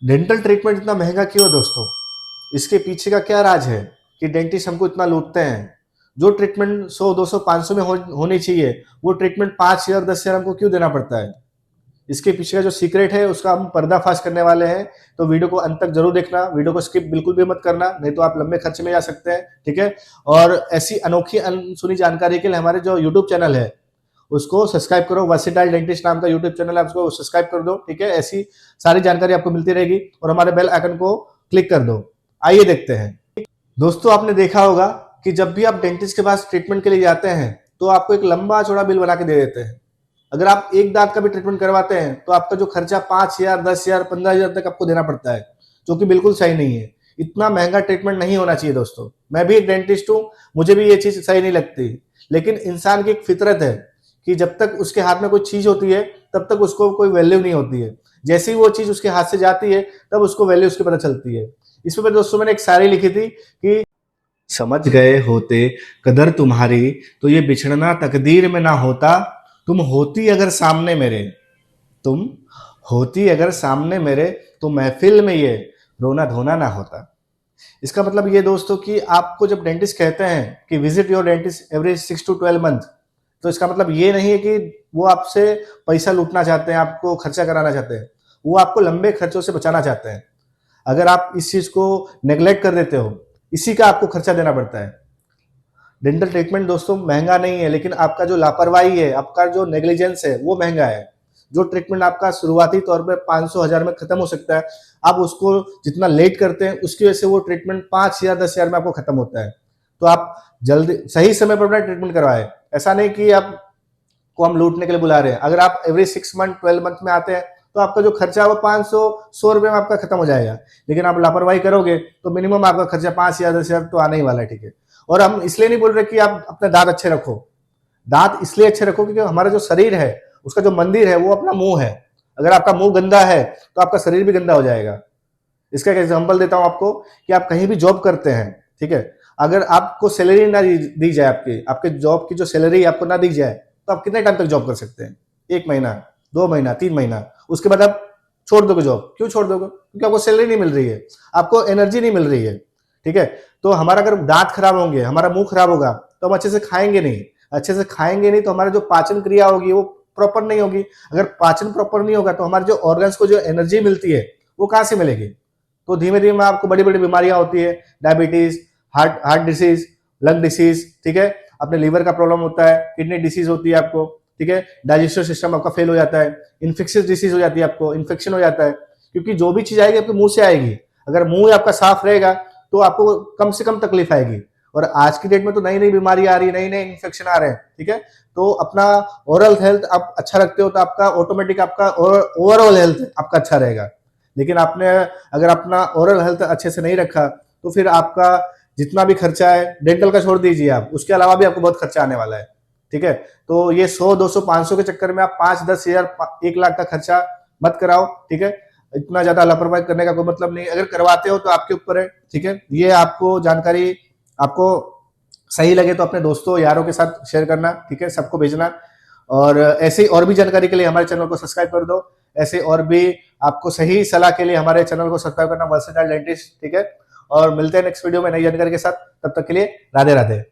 Dental treatment इतना महंगा क्यों है दोस्तों? इसके पीछे का क्या राज है कि डेंटिस्ट हमको इतना लूटते हैं? जो ट्रीटमेंट 100, 200, 500 में होनी चाहिए, वो ट्रीटमेंट 5,000, 10,000 हमको क्यों देना पड़ता है? इसके पीछे का जो सीक्रेट है उसका हम पर्दाफाश करने वाले हैं। तो वीडियो को अंत तक जरूर देखना, वीडियो को स्किप बिल्कुल भी मत करना, नहीं तो आप लंबे खर्चे में जा सकते हैं। ठीक है। और ऐसी अनोखी अनसुनी जानकारी के लिए हमारे जो यूट्यूब चैनल है उसको सब्सक्राइब करो। वर्सेटाइल डेंटिस्ट नाम का यूट्यूब चैनल है, उसको सब्सक्राइब कर दो। ठीक है। ऐसी सारी जानकारी आपको मिलती रहेगी और हमारे बेल आइकन को क्लिक कर दो। आइए देखते हैं। दोस्तों, आपने देखा होगा कि जब भी आप डेंटिस्ट के पास ट्रीटमेंट के लिए जाते हैं तो आपको एक लंबा चौड़ा बिल बना के दे देते हैं। अगर आप एक दांत का भी ट्रीटमेंट करवाते हैं तो आपका जो खर्चा 5,000, 10,000, 15,000 तक आपको देना पड़ता है, जो कि बिल्कुल सही नहीं है। इतना महंगा ट्रीटमेंट नहीं होना चाहिए दोस्तों। मैं भी एक डेंटिस्ट हूं, मुझे भी ये चीज सही नहीं लगती, लेकिन इंसान की एक फितरत है कि जब तक उसके हाथ में कोई चीज होती है तब तक उसको कोई वैल्यू नहीं होती है। जैसे ही वो चीज उसके हाथ से जाती है तब उसको वैल्यू उसकी पता चलती है। इस पर दोस्तों मैंने एक शायरी लिखी थी कि समझ गए होते कदर तुम्हारी तो ये बिछड़ना तकदीर में ना होता। तुम होती अगर सामने मेरे तुम होती अगर सामने मेरे तो महफिल में ये रोना धोना ना होता। इसका मतलब ये दोस्तों कि आपको जब डेंटिस्ट कहते हैं कि visit your dentist every 6 to 12 month, तो इसका मतलब ये नहीं है कि वो आपसे पैसा लूटना चाहते हैं, आपको खर्चा कराना चाहते हैं। वो आपको लंबे खर्चों से बचाना चाहते हैं। अगर आप इस चीज को नेग्लेक्ट कर देते हो, इसी का आपको खर्चा देना पड़ता है। डेंटल ट्रीटमेंट दोस्तों महंगा नहीं है, लेकिन आपका जो लापरवाही है, आपका जो नेग्लिजेंस है, वो महंगा है। जो ट्रीटमेंट आपका शुरुआती तौर पे 500, 1000 में खत्म हो सकता है, आप उसको जितना लेट करते हैं उसकी वजह से वो ट्रीटमेंट 5,000, 10,000 में आपको खत्म होता है। तो आप जल्दी सही समय पर अपना ट्रीटमेंट करवाएं। ऐसा नहीं कि आप को हम लूटने के लिए बुला रहे हैं। अगर आप एवरी 6 मंथ, 12 मंथ में आते हैं तो आपका जो खर्चा है वो 500, 100 रुपए में आपका खत्म हो जाएगा। लेकिन आप लापरवाही करोगे तो मिनिमम आपका खर्चा 5,000, 10,000 तो आने ही वाला है। ठीक है। और हम इसलिए नहीं बोल रहे कि आप अपने दांत अच्छे रखो। दांत इसलिए अच्छे रखो क्योंकि हमारा जो शरीर है, उसका जो मंदिर है, वो अपना मुंह है। अगर आपका मुंह गंदा है तो आपका शरीर भी गंदा हो जाएगा। इसका एक एग्जांपल देता हूं आपको कि आप कहीं भी जॉब करते हैं। ठीक है। अगर आपको सैलरी ना दी जाए, आपके आपके जॉब की जो सैलरी आपको ना दी जाए, तो आप कितने टाइम तक जॉब कर सकते हैं? 1 महीना, 2 महीना, 3 महीना। उसके बाद आप छोड़ दोगे जॉब। क्यों छोड़ दोगे? क्योंकि आपको सैलरी नहीं मिल रही है, आपको एनर्जी नहीं मिल रही है। ठीक है। तो हमारा अगर दांत खराब होंगे, हमारा मुंह खराब होगा, तो हम अच्छे से खाएंगे नहीं। अच्छे से खाएंगे नहीं तो हमारा जो पाचन क्रिया होगी वो प्रॉपर नहीं होगी। अगर पाचन प्रॉपर नहीं होगा तो हमारे जो ऑर्गन्स को जो एनर्जी मिलती है वो कहां से मिलेगी? तो धीमे धीमे आपको बड़ी बड़ी बीमारियां होती है। Diabetes, heart heart disease, lung disease. ठीक है। अपने लीवर का प्रॉब्लम होता है, किडनी डिसीज होती है आपको। ठीक है। डाइजेस्टिव सिस्टम आपका फेल हो जाता है, इन्फेक्शियस डिसीज हो जाती है, आपको इन्फेक्शन हो जाता है। क्योंकि जो भी चीज आएगी आपके मुंह से आएगी। अगर मुंह आपका साफ रहेगा तो आपको कम से कम तकलीफ आएगी। और आज की डेट में तो नई नई बीमारी आ रही है, नई नई इन्फेक्शन आ रहे हैं। ठीक है। तो अपना ओरल हेल्थ आप अच्छा रखते हो तो आपका ऑटोमेटिक आपका ओवरऑल हेल्थ आपका अच्छा रहेगा। लेकिन आपने अगर अपना ओरल हेल्थ अच्छे से नहीं रखा तो फिर आपका जितना भी खर्चा है, डेंटल का छोड़ दीजिए आप, उसके अलावा भी आपको बहुत खर्चा आने वाला है। ठीक है। तो ये 100, 200, 500 के चक्कर में आप 5, 10,000, 1 लाख का खर्चा मत कराओ। ठीक है। इतना ज्यादा लापरवाही करने का कोई मतलब नहीं। अगर करवाते हो तो आपके ऊपर है। ठीक है। ये आपको जानकारी आपको सही लगे तो अपने दोस्तों यारों के साथ शेयर करना। ठीक है। सबको भेजना। और ऐसे और भी जानकारी के लिए हमारे चैनल को सब्सक्राइब कर दो। ऐसे और भी आपको सही सलाह के लिए हमारे चैनल को सब्सक्राइब करना, वर्सेटाइल डेंटिस्ट। ठीक है। और मिलते हैं नेक्स्ट वीडियो में नई जानकारी के साथ। तब तक के लिए राधे राधे।